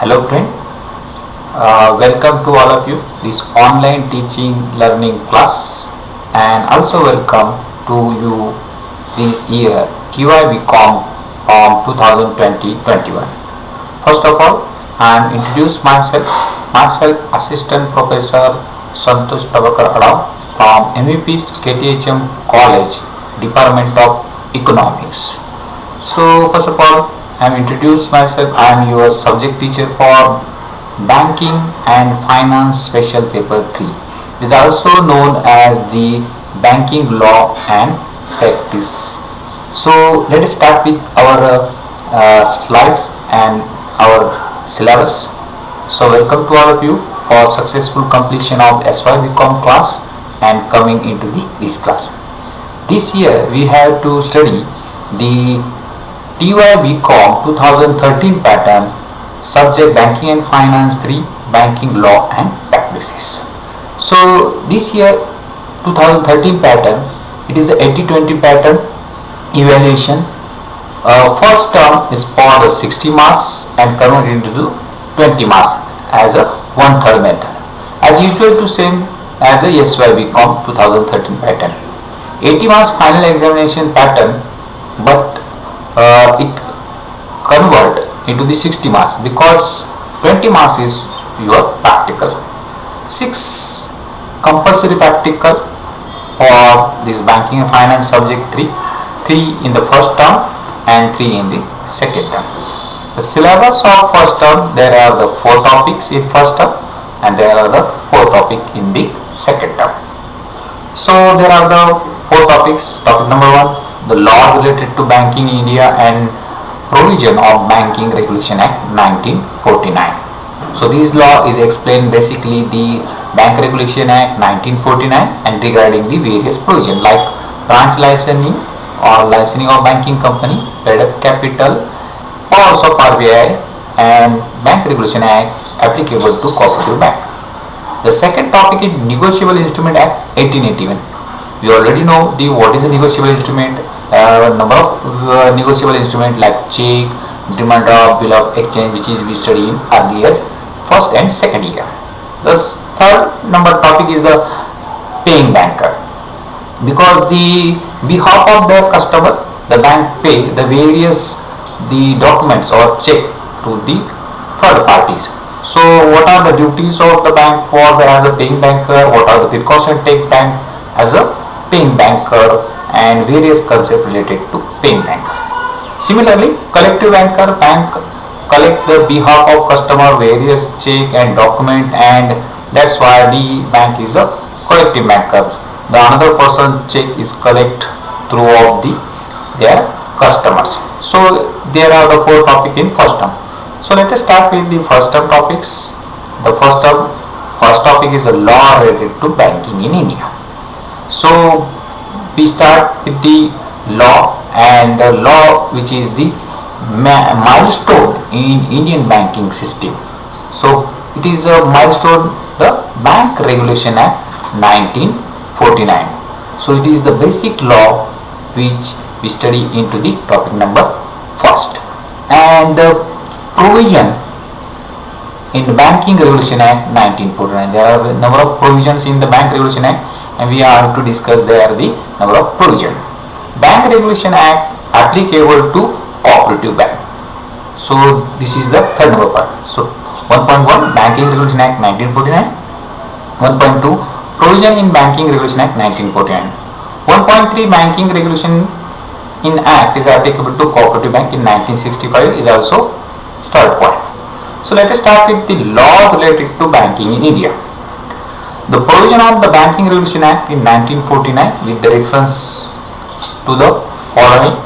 Hello friend, welcome to all of you this online teaching learning class, and also welcome to you this year TYBCom from 2020-21. First of all, I am introduce myself Assistant Professor Santosh Prabhakar Adam from MEP's KTHM College, Department of Economics. So first of all, I am introduced myself. I am your subject teacher for Banking and Finance Special Paper 3. It is also known as the Banking Law and Practice. So let us start with our slides and our syllabus. So welcome to all of you for successful completion of SYBCom class and coming into this class. This year we have to study the TYBCom 2013 pattern, subject Banking and Finance 3, Banking Law and Practices. So this year 2013 pattern, it is a 80-20 pattern evaluation. First term is for the 60 marks and converted into 20 marks as a 1/3 method. As usual to same as a SYBCom 2013 pattern. 80 marks final examination pattern, but it convert into the 60 marks because 20 marks is your practical. 6 compulsory practical for this Banking and Finance subject 3 in the first term and 3 in the second term. The syllabus of first term, there are the 4 topics in first term and there are the 4 topics in the second term. So there are the 4 topics. Topic number 1, the laws related to banking in India and provision of Banking Regulation Act 1949. So this law is explained basically the Bank Regulation Act 1949 and regarding the various provision like branch licensing or licensing of banking company, paid-up capital, or also RBI and Bank Regulation Act applicable to cooperative bank. The second topic is Negotiable Instrument Act 1881. We already know what is a negotiable instrument. Number of negotiable instrument like check, demand draft, bill of exchange, which is we study in earlier first and second year. The third number topic is the paying banker, because the behalf of the customer, the bank pay the various the documents or check to the third parties. So what are the duties of the bank for as a paying banker? What are the precautions take bank as a paying banker and various concepts related to paying banker. Similarly, collective banker, bank collect the behalf of customer various check and document, and that's why the bank is a collective banker. The another person check is collect throughout their customers. So there are the 4 topics in first term. So let us start with the first term topics. The first topic is a law related to banking in India. So we start with the law, and the law which is the milestone in Indian banking system. So it is a milestone, the Bank Regulation Act 1949. So it is the basic law which we study into the topic number first. And the provision in the Banking Regulation Act 1949. There are a number of provisions in the Bank Regulation Act, and we are to discuss there the number of provision. Bank Regulation Act applicable to cooperative bank. So this is the third number part. So 1.1 Banking Regulation Act 1949. 1.2 Provision in Banking Regulation Act 1949. 1.3 Banking Regulation in Act is applicable to cooperative bank in 1965 is also third point. So let us start with the laws related to banking in India. The provision of the Banking Regulation Act in 1949 with the reference to the following.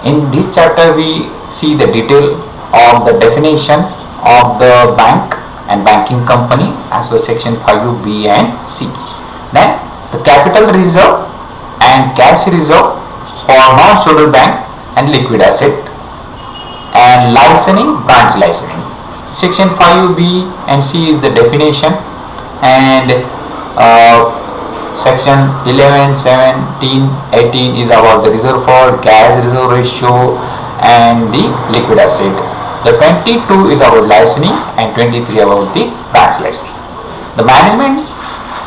In this chapter we see the detail of the definition of the bank and banking company as per section 5B and C. Then the capital reserve and cash reserve for non-scheduled bank and liquid asset, and licensing, branch licensing. Section 5B and C is the definition, and section 11, 17, 18 is about the reserve for cash reserve ratio and the liquid asset. The 22 is about licensing and 23 about the branch licensing. The management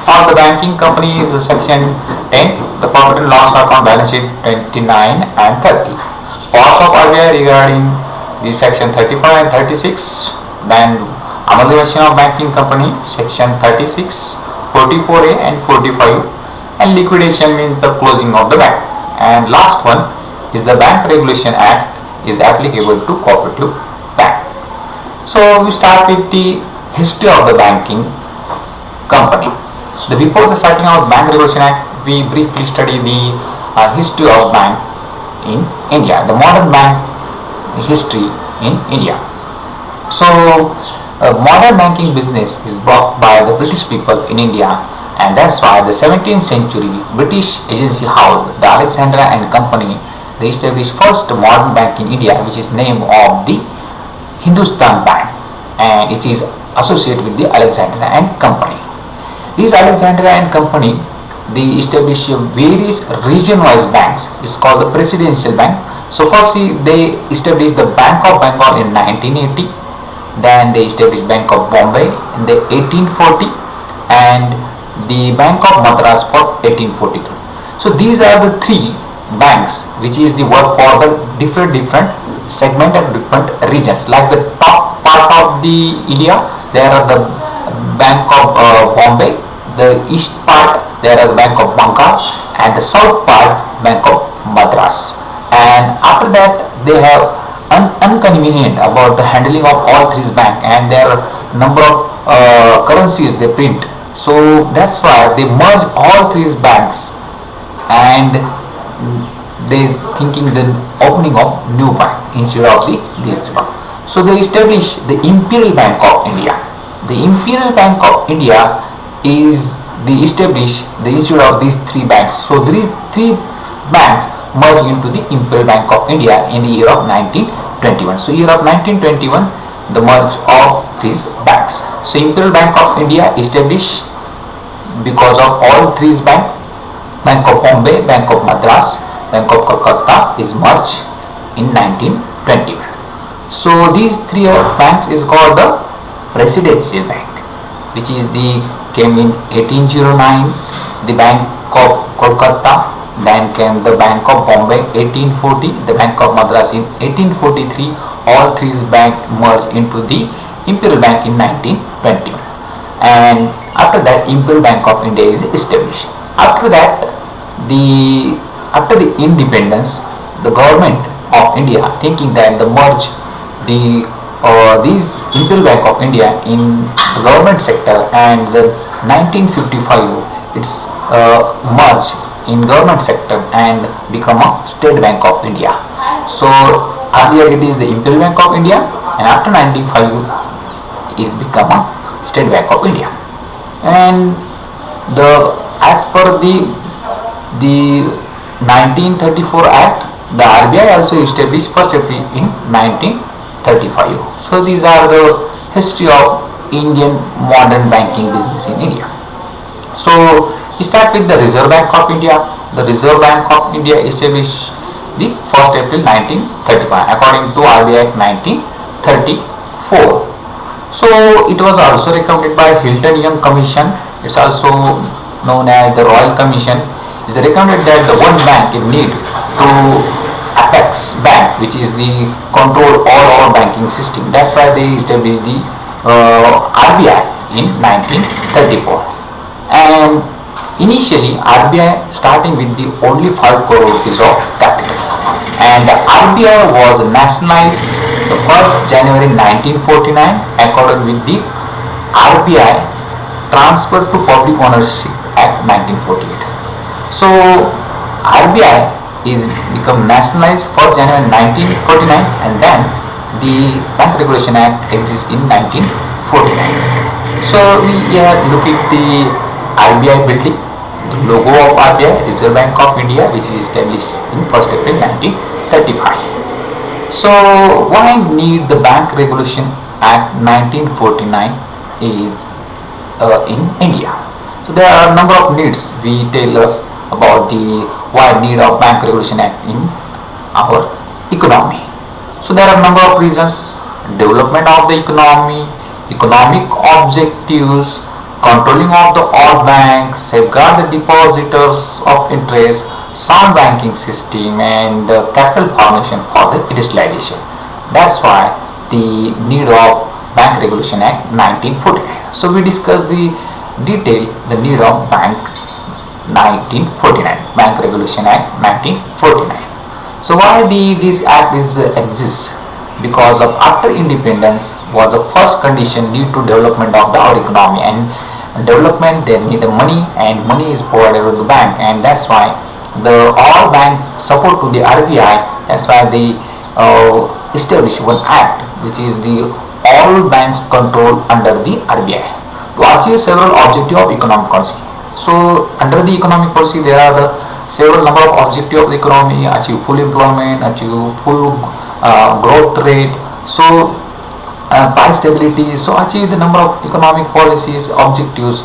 of the banking company is section 10. The profit and loss account balance sheet 29 and 30. Parts of RBI regarding the section 35 and 36. Then amalgamation of banking company section 36, 44A and 45. And liquidation means the closing of the bank. And last one is the Bank Regulation Act is applicable to cooperative bank. So we start with the history of the banking company. Before the starting of Bank Regulation Act, we briefly study the history of bank in India, the modern bank history in India. So modern banking business is brought by the British people in India, and that's why the 17th century British agency house, the Alexandria and Company, they established first modern bank in India, which is named of the Hindustan Bank, and it is associated with the Alexandria and Company. This Alexandria and Company, they established various region-wise banks. It's called the Presidential Bank. So first they established the Bank of Bengal in 1980. Then they established Bank of Bombay in the 1840 and the Bank of Madras for 1842. So these are the three banks which is the work for the different segment and different regions. Like the top part of the India, there are the Bank of Bombay, the east part there are the Bank of Bengal, and the south part Bank of Madras. And after that they have inconvenient about the handling of all three banks, and there are number of currencies they print. So that's why they merge all three banks, and they thinking the opening of new bank instead of these two. So they established the Imperial Bank of India. The Imperial Bank of India is they establish the instead of these three banks. So these three banks merged into the Imperial Bank of India in the year of 1921. So year of 1921, the merge of these banks. So Imperial Bank of India established because of all three banks. Bank of Bombay, Bank of Madras, Bank of Calcutta is merged in 1921. So these three banks is called the Presidential Bank, which is the came in 1809, the Bank of Kolkata, then came the Bank of Bombay 1840, the Bank of Madras in 1843. All three banks merged into the Imperial Bank in 1921, and after that Imperial Bank of India is established. After that, after the independence, the government of India thinking that the merge these Imperial Bank of India in the government sector, and the 1955 it's merged in government sector and become a State Bank of India. So earlier it is the Imperial Bank of India, and after 1995 is become a State Bank of India. And as per the 1934 Act, the RBI also established 1st April in 1935. So these are the history of Indian modern banking business in India. So we start with the Reserve Bank of India. The Reserve Bank of India established the 1st April 1935 according to RBI Act 1934. So it was also recommended by Hilton Young Commission. It's also known as the Royal Commission. It's recommended that the one bank in need to Apex Bank, which is the control all our banking system. That's why they established the RBI in 1934. And initially RBI starting with the only 5 crore rupees of capital, and the RBI was nationalized the 1st January 1949 according with the RBI Transfer to Public Ownership Act 1948. So RBI is become nationalized 1st January 1949, and then the Bank Regulation Act exists in 1949. So we look at the RBI building, the logo of RBI, Reserve Bank of India, which is established in 1st April 1935. So why need the Bank Regulation Act 1949 is in India? So there are a number of needs we tell us about the why need of Bank Regulation Act in our economy. So there are a number of reasons. development of the economy, economic objectives, controlling of the all banks, safeguard the depositors of interest, sound banking system, and capital formation for the industrialization. That's why the need of Bank Regulation Act 1949. So we discuss the detail the need of Bank 1949, Bank Regulation Act 1949. So why this act exists? Because of after independence was the first condition need to development of our economy, and development they need money, and money is provided to the bank, and that's why the all bank support to the RBI. That's why they establish one act which is the all banks control under the RBI to achieve several objectives of economic policy. So under the economic policy there are the several number of objectives of the economy: achieve full employment, achieve full growth rate, so price stability, so achieve the number of economic policies objectives.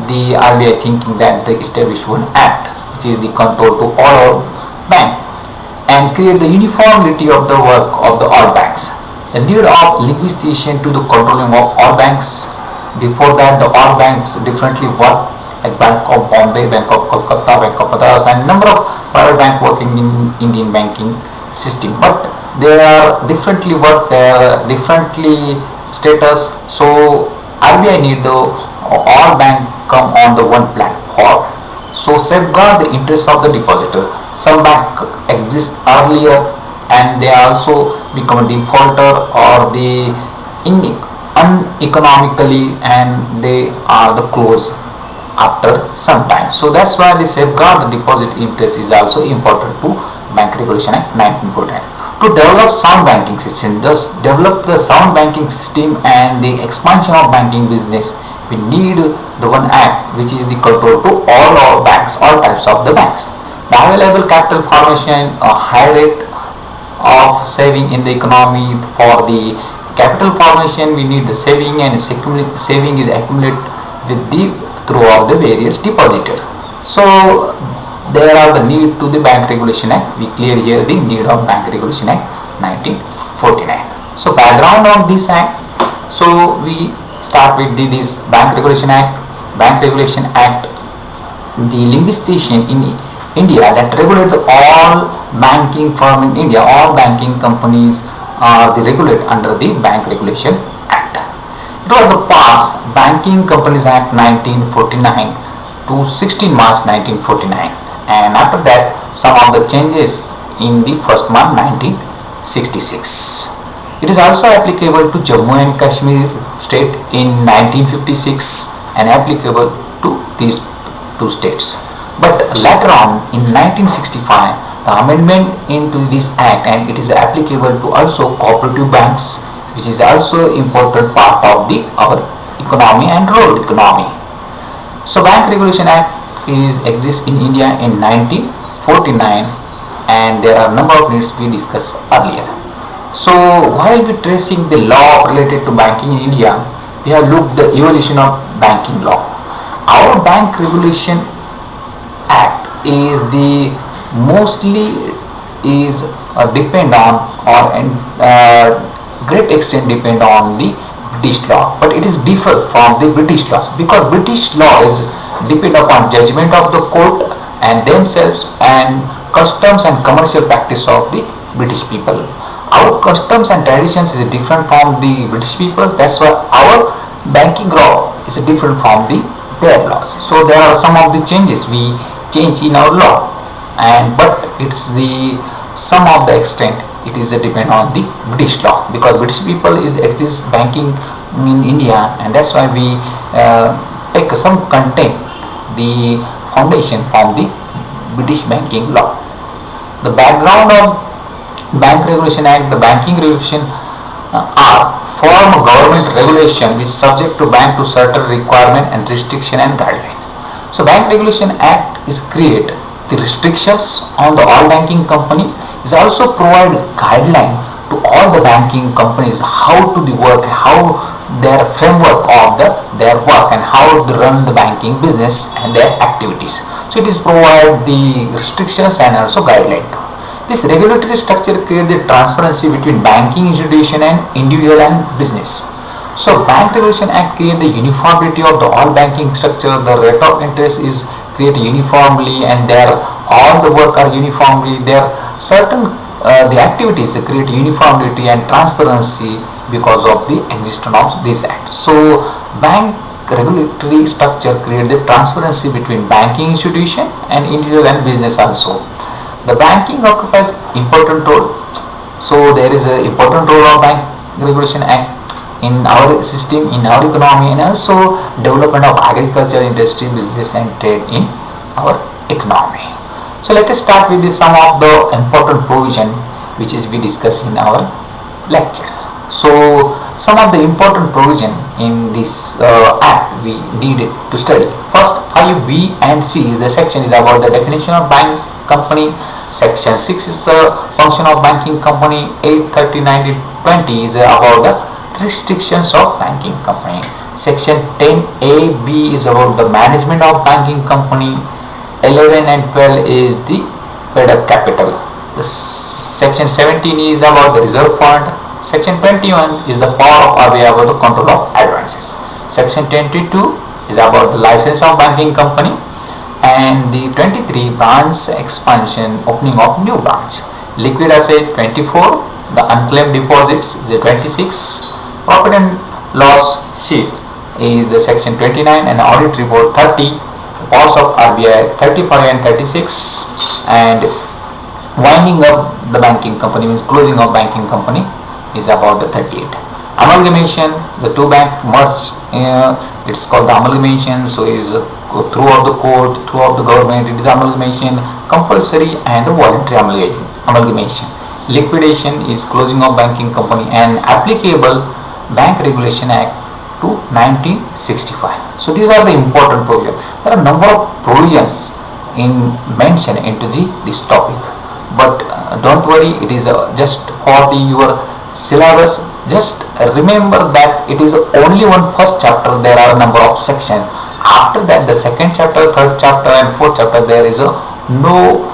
The RBI thinking that they establish one act which is the control to all bank and create the uniformity of the work of the all banks. The need of legislation to the controlling of all banks. Before that the all banks differently work, like Bank of Bombay, Bank of Kolkata, Bank of Madras, and number of private banks working in Indian banking system, but they are differently work, they are differently status. So RBI need the all bank come on the one platform, so safeguard the interest of the depositor. Some bank exist earlier and they also become a defaulter or the uneconomically, and they are the close after some time. So that's why the safeguard the deposit interest is also important to Bank Regulation Act 1949. To develop sound banking system, thus develop the sound banking system and the expansion of banking business, we need the one act which is the control to all our banks, all types of the banks. The available capital formation, a high rate of saving in the economy. For the capital formation we need the saving, and saving is accumulated with the throughout the various depositors. So there are the need to the Bank Regulation Act. We clear here the need of Bank Regulation Act 1949. So background of this act. So we start with this Bank Regulation Act. Bank Regulation Act, the legislation in India that regulate all banking firm in India, all banking companies are regulated under the Bank Regulation Act. It was the passed Banking Companies Act 1949 to 16 March 1949, and after that some of the changes in the first month 1966. It is also applicable to Jammu and Kashmir state in 1956 and applicable to these two states. But later on in 1965 the amendment into this act, and it is applicable to also cooperative banks, which is also important part of the our economy and rural economy. So Bank Regulation Act exists in India in 1949, and there are number of needs we discussed earlier. So while we tracing the law related to banking in India, we have looked the evolution of banking law. Our Bank Regulation Act is the mostly is depend on or great extent depend on the British law, but it is different from the British laws because British law is depend upon judgment of the court and themselves and customs and commercial practice of the British people. Our customs and traditions is different from the British people. That's why our banking law is different from their laws. So there are some of the changes we change in our law, and but it's the some of the extent it is a depend on the British law because British people is exist banking in India, and that's why we take some content the foundation from the British banking law. The background of Bank Regulation Act, the banking regulation are form government regulation which subject to bank to certain requirement and restriction and guideline. So Bank Regulation Act is create the restrictions on the all banking company, is also provide guideline to all the banking companies how to the work, how their framework of their work and how to run the banking business and their activities. So it is provide the restrictions and also guideline. This regulatory structure creates the transparency between banking institution and individual and business. So Bank Regulation Act creates the uniformity of the all banking structure. The rate of interest is created uniformly, and there all the work are uniformly. There certain the activities create uniformity and transparency because of the existence of this act. So bank regulatory structure create the transparency between banking institution and individual and business also. The banking occupies important role. So there is an important role of Bank Regulation Act in our system, in our economy, and also development of agriculture, industry, business and trade in our economy. So let us start with some of the important provision which is we discuss in our lecture. So some of the important provision in this act we needed to study. First 5B and C is the section is about the definition of bank company. Section 6 is the function of banking company. 8, 30, 90, 20 is about the restrictions of banking company. Section 10A B is about the management of banking company. 11 and 12 is the paid up capital. The section 17 is about the reserve fund. Section 21 is the power of RBI about the control of advances. Section 22 is about the license of banking company, and the 23 branch expansion, opening of new branch. Liquid asset 24, the unclaimed deposits is the 26. Profit and loss sheet is the section 29, and audit report 30. Powers of RBI 35 and 36, and winding up the banking company means closing of banking company is about the 38. Amalgamation, the two bank merge, it's called the amalgamation. So is throughout the court, throughout the government, it is amalgamation, compulsory and voluntary amalgamation. Liquidation is closing of banking company, and applicable Bank Regulation Act to 1965. So these are the important provisions. There are a number of provisions mentioned into this topic, but don't worry, it is just for your syllabus. Just remember that it is only one first chapter. There are a number of sections. After that, the second chapter, third chapter and fourth chapter, there is no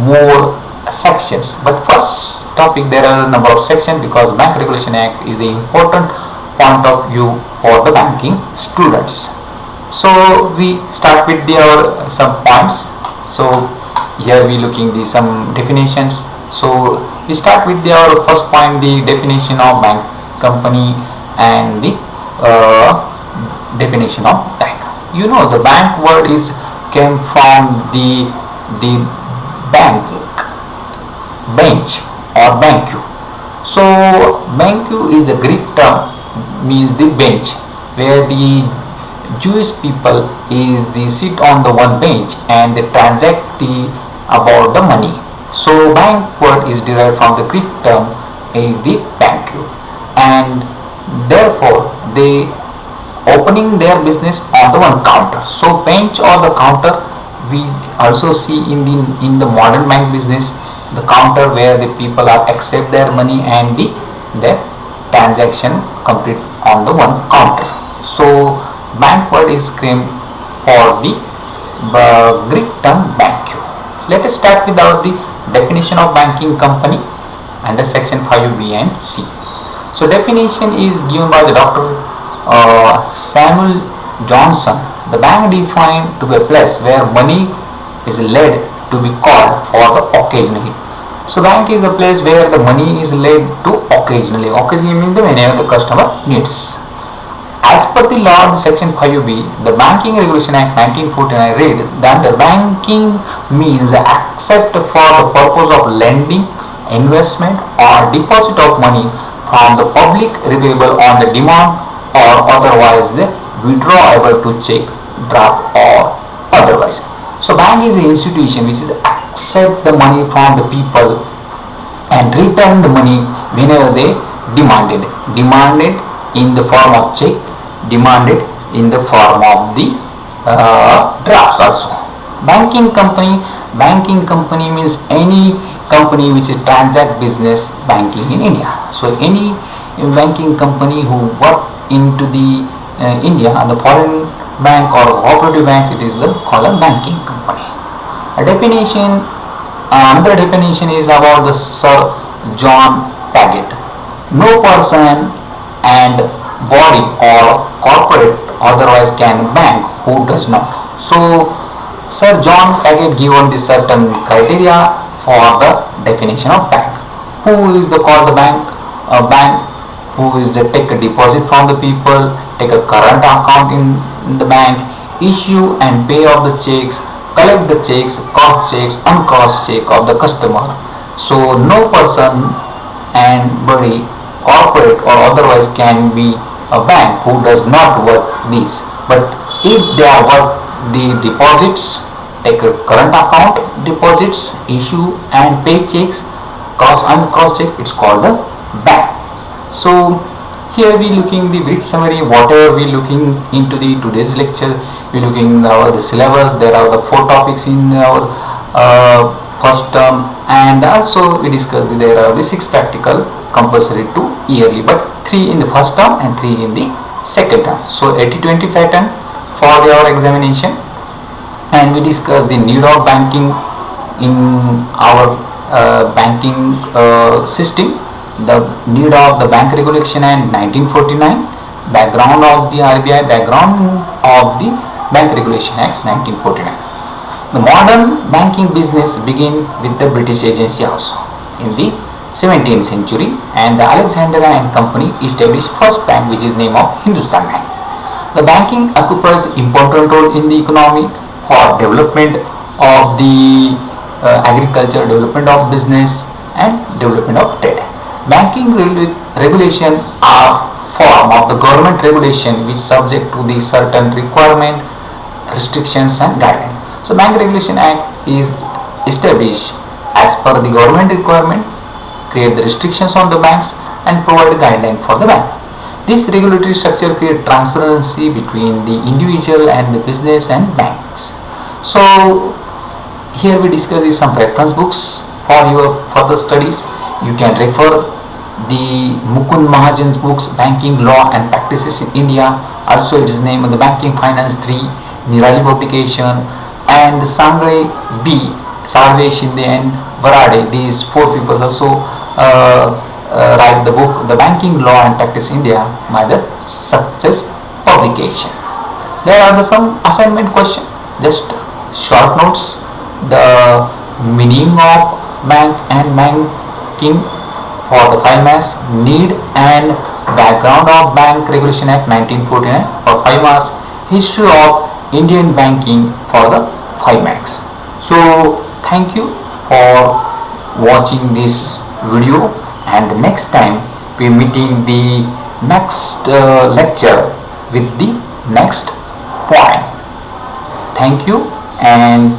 more sections. But first topic, there are a number of sections because Bank Regulation Act is the important point of view for the banking students. So we start with our some points. So here we looking some definitions. So we start with our first point, the definition of bank company and the definition of bank. You know, the bank word came from the bank, bench or banku. So banku is the Greek term, means the bench, where the Jewish people sit on the one bench and they transact about the money. So bank word is derived from the Greek term is the banku, and therefore they opening their business on the one counter. So bench or the counter we also see in the modern bank business, the counter where the people are accept their money and their transaction complete on the one counter. So bank word is claimed for the Greek term banku. Let us start with the definition of banking company under section 5B and C. So definition is given by the Dr. Samuel Johnson. The bank defined to be a place where money is laid to be called for the occasionally. So bank is a place where the money is laid to occasionally. Occasionally means whenever the customer needs. As per the law in section 5B, the Banking Regulation Act 1949 read that the banking means accept for the purpose of lending, investment or deposit of money from the public repayable on the demand or otherwise the withdrawable to check, draft or otherwise. So bank is an institution which is accept the money from the people and return the money whenever they demanded in the form of check, demanded in the form of the drafts also. Banking company means any company which transact business banking in India. So any banking company who work into the India, the foreign bank or cooperative banks, it is called a banking company. A definition Another definition is about the Sir John Paget. No person and body or corporate otherwise can bank who does not. So Sir John Paget given the certain criteria for the definition of bank. Who is the called the bank? A bank who is the take a deposit from the people, take a current account in the bank, issue and pay off the checks, collect the checks, cross checks, uncross check of the customer. So no person and body, corporate or otherwise can be a bank who does not work these. But if they are work the deposits, take a current account deposits, issue and pay checks, cross uncross check, it's called the bank. So here we looking the brief summary, whatever we looking into the today's lecture, we looking the syllabus. There are the 4 topics in our first term, and also we discussed there are the 6 practical compulsory to yearly, but 3 in the first term and 3 in the second term. So 80-20 pattern for our examination, and we discussed the need of banking in our banking system, the need of the Bank Regulation Act 1949, background of the RBI, background of the Bank Regulation Act 1949. The modern banking business began with the British agency also in the 17th century, and the Alexandria and Company established first bank, which is name of Hindustan Bank. The banking occupies important role in the economy for development of the agriculture, development of business and development of trade. Banking regulation are form of the government regulation which subject to the certain requirement, restrictions and guidelines. So Bank Regulation Act is established as per the government requirement, create the restrictions on the banks and provide a guideline for the bank. This regulatory structure creates transparency between the individual and the business and banks. So here we discuss some reference books for your further studies. You can refer the Mukund Mahajan's books, Banking Law and Practices in India. Also it is named the Banking Finance 3, Nirali publication, and the Sangre B, Salve Shinde and Varade. These 4 people also write the book The Banking Law and Practice India by the Success publication. There are some assignment questions, just short notes, the meaning of bank and banking for the 5 marks, need and background of Bank Regulation Act 1949 for 5 marks, history of Indian banking for the 5 marks. So thank you for watching this video, and the next time we meeting the next lecture with the next point. Thank you and